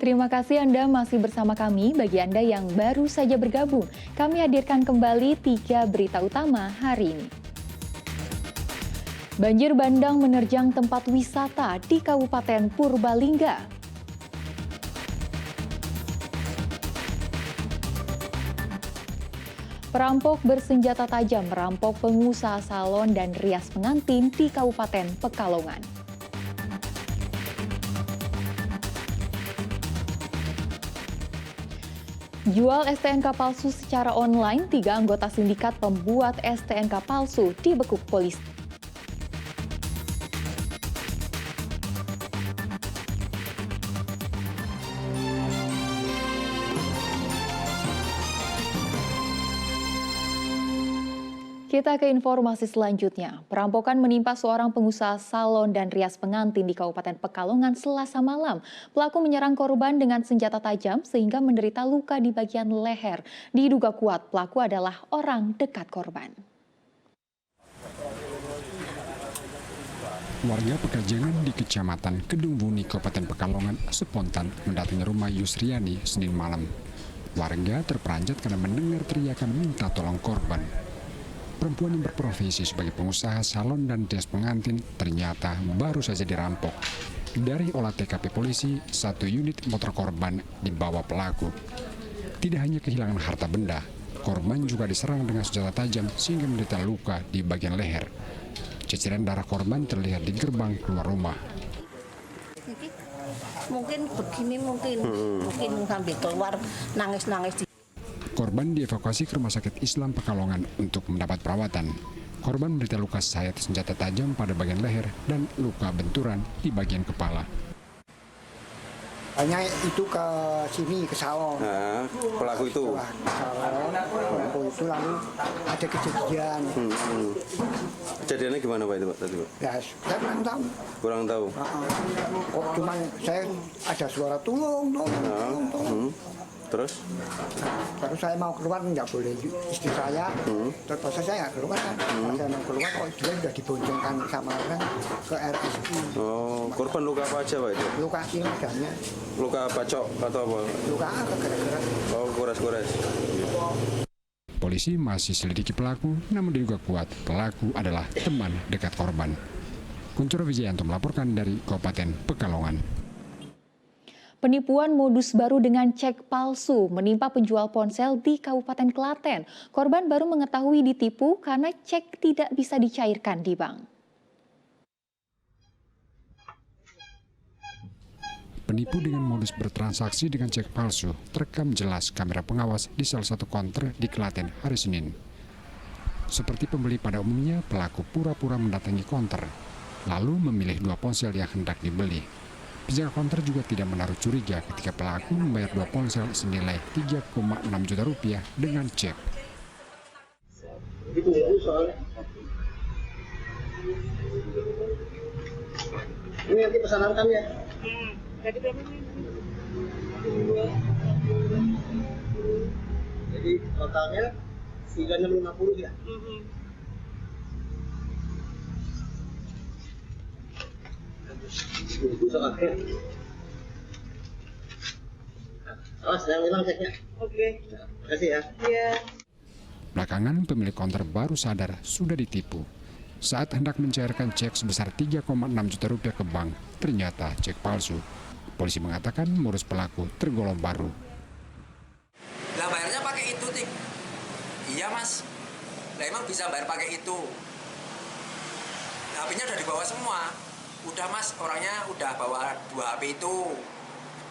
Terima kasih Anda masih bersama kami. Bagi Anda yang baru saja bergabung, kami hadirkan kembali 3 berita utama hari ini. Banjir bandang menerjang tempat wisata di Kabupaten Purbalingga. Perampok bersenjata tajam merampok pengusaha salon dan rias pengantin di Kabupaten Pekalongan. Jual STNK palsu secara online, 3 anggota sindikat pembuat STNK palsu dibekuk polisi. Kita ke informasi selanjutnya. Perampokan menimpa seorang pengusaha salon dan rias pengantin di Kabupaten Pekalongan Selasa malam. Pelaku menyerang korban dengan senjata tajam sehingga menderita luka di bagian leher. Diduga kuat pelaku adalah orang dekat korban. Warga Pekajangan di Kecamatan Kedung Buni, Kabupaten Pekalongan spontan mendatangi rumah Yusriani Senin malam. Warga terperanjat karena mendengar teriakan minta tolong korban. Perempuan yang berprofesi sebagai pengusaha salon dan rias pengantin ternyata baru saja dirampok. Dari olah TKP polisi, 1 unit motor korban dibawa pelaku. Tidak hanya kehilangan harta benda, korban juga diserang dengan senjata tajam sehingga menderita luka di bagian leher. Ceceran darah korban terlihat di gerbang keluar rumah. Mungkin begini, mungkin sambil keluar nangis-nangis. Korban dievakuasi ke Rumah Sakit Islam Pekalongan untuk mendapat perawatan. Korban menderita luka sayat senjata tajam pada bagian leher dan luka benturan di bagian kepala. Hanya itu ke sini, ke salon. Nah, pelaku itu? Pelaku itu lalu ada kejadian. Kejadiannya gimana Pak itu Pak tadi Pak? Ya, saya kurang tahu. Kurang tahu? Kok cuman saya ada suara tolong. Terus saya mau keluar nggak boleh istri saya. Terus saya nggak keluar kan. Saya mau keluar kok dia sudah diboncengkan sama orang ke RSI. Oh, korban luka apa aja Pak itu? Luka ini adanya. Luka bacok atau apa? Luka kegerak-gerak. Oh, gores-gores. Polisi masih selidiki pelaku, namun diduga kuat pelaku adalah teman dekat korban. Kuncoro Wijayanto melaporkan dari Kabupaten Pekalongan. Penipuan modus baru dengan cek palsu menimpa penjual ponsel di Kabupaten Klaten. Korban baru mengetahui ditipu karena cek tidak bisa dicairkan di bank. Penipu dengan modus bertransaksi dengan cek palsu terekam jelas kamera pengawas di salah satu konter di Klaten hari Senin. Seperti pembeli pada umumnya, pelaku pura-pura mendatangi konter, lalu memilih 2 ponsel yang hendak dibeli. Penjaga konter juga tidak menaruh curiga ketika pelaku membayar 2 ponsel senilai 3,6 juta rupiah dengan cek. Ini nanti pesanan kami ya. Jadi totalnya 350 ya. Awas, jangan hilang ceknya. Oke. Terima kasih ya. Iya. Belakangan pemilik konter baru sadar sudah ditipu. Saat hendak mencairkan cek sebesar 3,6 juta rupiah ke bank, ternyata cek palsu. Polisi mengatakan modus pelaku tergolong baru. Lah bayarnya pakai itu, Tik. Iya, Mas. Lah emang bisa bayar pakai itu. HP-nya udah dibawa semua. Udah Mas, orangnya udah bawa 2 HP itu.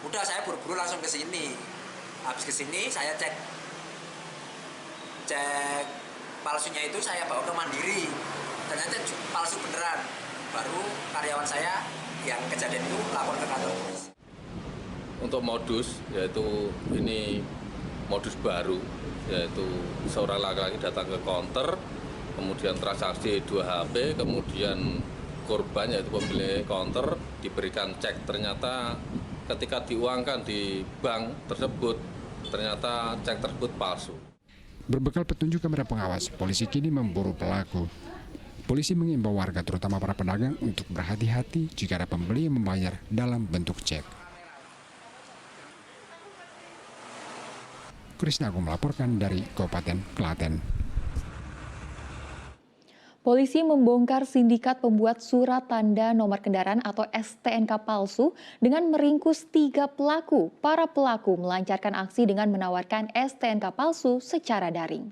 Udah saya buru-buru langsung ke sini. Habis ke sini saya cek palsunya itu saya bawa ke Mandiri. Ternyata palsu beneran. Baru karyawan saya yang kejadian itu lapor ke kantor polisi. Untuk modus, yaitu ini modus baru, yaitu seorang laki-laki datang ke konter, kemudian transaksi 2 HP, kemudian korban yaitu pemilik konter diberikan cek. Ternyata ketika diuangkan di bank tersebut, ternyata cek tersebut palsu. Berbekal petunjuk kamera pengawas, polisi kini memburu pelaku. Polisi mengimbau warga terutama para pedagang untuk berhati-hati jika ada pembeli yang membayar dalam bentuk cek. Krisna Agung melaporkan dari Kabupaten Klaten. Polisi membongkar sindikat pembuat surat tanda nomor kendaraan atau STNK palsu dengan meringkus 3 pelaku. Para pelaku melancarkan aksi dengan menawarkan STNK palsu secara daring.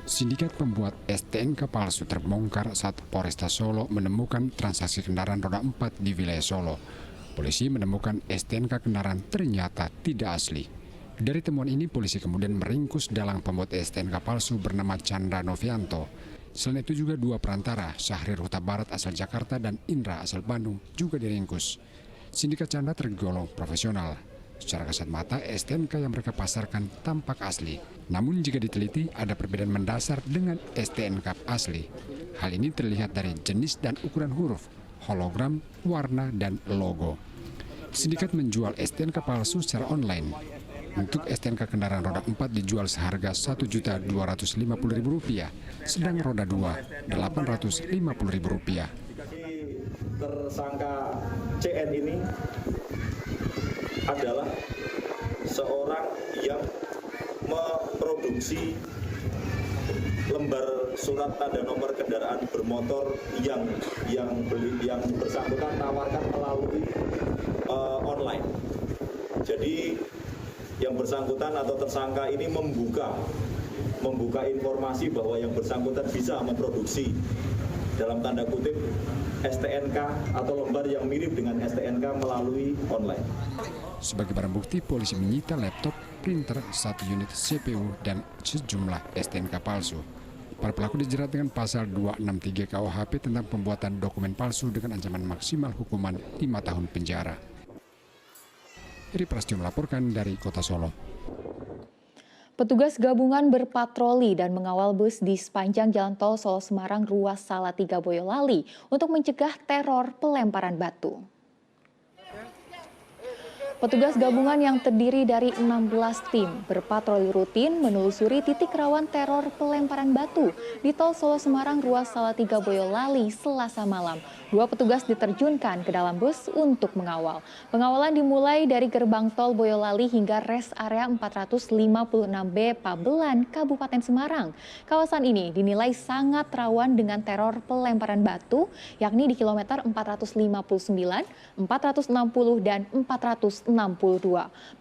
Sindikat pembuat STNK palsu terbongkar saat Polresta Solo menemukan transaksi kendaraan roda 4 di wilayah Solo. Polisi menemukan STNK kendaraan ternyata tidak asli. Dari temuan ini, polisi kemudian meringkus dalang pembuat STNK palsu bernama Chandra Novianto. Selain itu juga 2 perantara, Syahrir Huta Barat asal Jakarta dan Indra asal Bandung juga diringkus. Sindikat Chandra tergolong profesional. Secara kasat mata, STNK yang mereka pasarkan tampak asli. Namun jika diteliti, ada perbedaan mendasar dengan STNK asli. Hal ini terlihat dari jenis dan ukuran huruf, hologram, warna, dan logo. Sindikat menjual STNK palsu secara online. Untuk STNK kendaraan roda 4 dijual seharga Rp1.250.000, sedang roda 2 Rp850.000. Tersangka CN ini adalah seorang yang memproduksi lembar surat tanda nomor kendaraan bermotor yang bersangkutan tawarkan melalui online. Jadi yang bersangkutan atau tersangka ini membuka informasi bahwa yang bersangkutan bisa memproduksi dalam tanda kutip STNK atau lembar yang mirip dengan STNK melalui online. Sebagai barang bukti, polisi menyita laptop, printer, 1 unit CPU, dan sejumlah STNK palsu. Para pelaku dijerat dengan pasal 263 KUHP tentang pembuatan dokumen palsu dengan ancaman maksimal hukuman 5 tahun penjara. Eri Prasetyo melaporkan dari Kota Solo. Petugas gabungan berpatroli dan mengawal bus di sepanjang jalan tol Solo Semarang ruas Salatiga Boyolali untuk mencegah teror pelemparan batu. Petugas gabungan yang terdiri dari 16 tim berpatroli rutin menelusuri titik rawan teror pelemparan batu di tol Solo Semarang ruas Salatiga Boyolali Selasa malam. 2 petugas diterjunkan ke dalam bus untuk mengawal. Pengawalan dimulai dari gerbang tol Boyolali hingga rest area 456B Pabelan, Kabupaten Semarang. Kawasan ini dinilai sangat rawan dengan teror pelemparan batu, yakni di kilometer 459, 460, dan 462.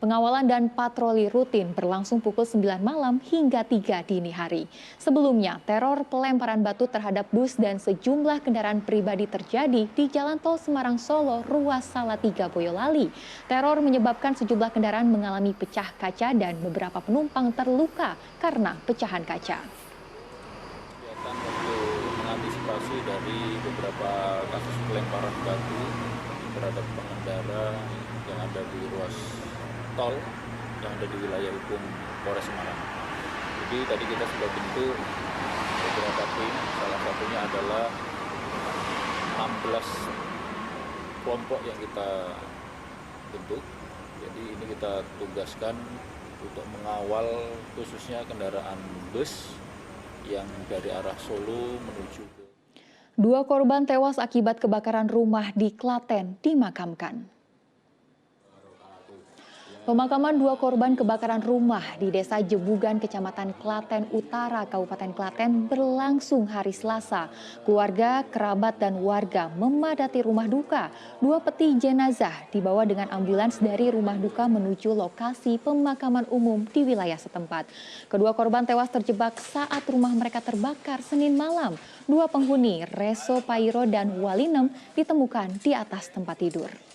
Pengawalan dan patroli rutin berlangsung pukul 9 malam hingga 3 dini hari. Sebelumnya, teror pelemparan batu terhadap bus dan sejumlah kendaraan pribadi terjadi di Jalan Tol Semarang Solo ruas Salatiga Boyolali. Teror menyebabkan sejumlah kendaraan mengalami pecah kaca dan beberapa penumpang terluka karena pecahan kaca. Kegiatan untuk mengantisipasi dari beberapa kasus pelemparan batu terhadap pengendara yang ada di ruas tol yang ada di wilayah hukum Polres Semarang. Jadi tadi kita sudah bentuk beberapa tim, salah satunya adalah 16 kelompok yang kita bentuk. Jadi ini kita tugaskan untuk mengawal khususnya kendaraan bus yang dari arah Solo menuju ke... 2 korban tewas akibat kebakaran rumah di Klaten dimakamkan. Pemakaman 2 korban kebakaran rumah di Desa Jebugan, Kecamatan Klaten Utara, Kabupaten Klaten berlangsung hari Selasa. Keluarga, kerabat, dan warga memadati rumah duka. 2 peti jenazah dibawa dengan ambulans dari rumah duka menuju lokasi pemakaman umum di wilayah setempat. Kedua korban tewas terjebak saat rumah mereka terbakar Senin malam. 2 penghuni Reso Pairo dan Walinem ditemukan di atas tempat tidur.